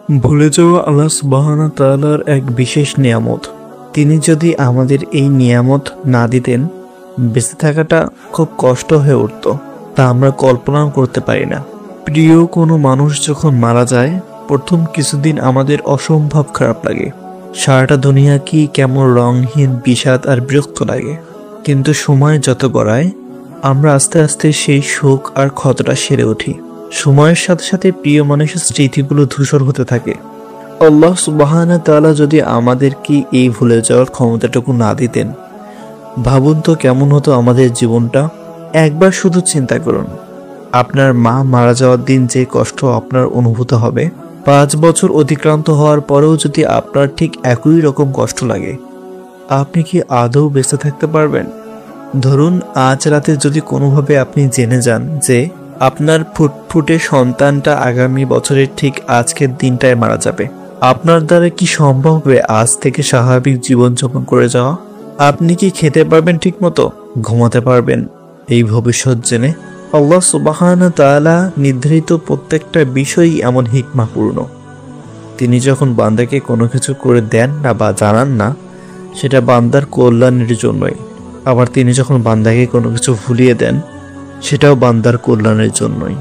ভুলে যাওয়া আল্লাহ সুবহানাহু ওয়া তাআলার এক বিশেষ নিয়ামত। তিনি যদি আমাদের এই নিয়ামত না দিতেন, বেঁচে থাকাটা খুব কষ্ট হয়ে উঠত, তা আমরা কল্পনাও করতে পারি না। প্রিয় কোনো মানুষ যখন মারা যায়, প্রথম কিছুদিন আমাদের অসম্ভব খারাপ লাগে। সারাটা দুনিয়া কি কেমন রঙহীন, বিষাদ আর বিরক্ত লাগে। কিন্তু সময় যত গড়ায়, আমরা আস্তে আস্তে সেই শোক আর ক্ষতটা সেরে উঠি। সময়ের সাথে সাথে প্রিয় মানুষের স্মৃতিগুলো ধূসর হতে থাকে। আল্লাহ সুবহানাহু ওয়া তাআলা যদি আমাদেরকে এই ভুলে যাওয়ার ক্ষমতাটুকু না দিতেন, ভাবুন তো কেমন হতো আমাদের জীবনটা। একবার শুধু চিন্তা করুন, আপনার মা মারা যাওয়ার দিন যে কষ্ট আপনার অনুভূত হবে, 5 বছর অতিক্রান্ত হওয়ার পরেও যদি আপনার ঠিক একই রকম কষ্ট লাগে, আপনি কি আদৌ বেঁচে থাকতে পারবেন? ধরুন আজ রাতে যদি কোনোভাবে আপনি জেনে যান যে আপনার ফুটফুটে সন্তানটা আগামী বছরের ঠিক আজকের দিনটায় মারা যাবে, আপনার দ্বারা কি সম্ভব হবে আজ থেকে স্বাভাবিক জীবনযাপন করে যাওয়া? আপনি কি খেতে পারবেন ঠিক মতো, ঘুমাতে পারবেন এই ভবিষ্যৎ জেনে? আল্লাহ সুবহানাহু ওয়া তাআলা নির্ধারিত প্রত্যেকটা বিষয়ই এমন হিকমাপূর্ণ। তিনি যখন বান্দাকে কোনো কিছু করে দেন না বা জানান না, সেটা বান্দার কল্যাণের জন্যই। আবার তিনি যখন বান্দাকে কোনো কিছু ভুলিয়ে দেন, সেটাও বান্দার কল্যাণের জন্যই।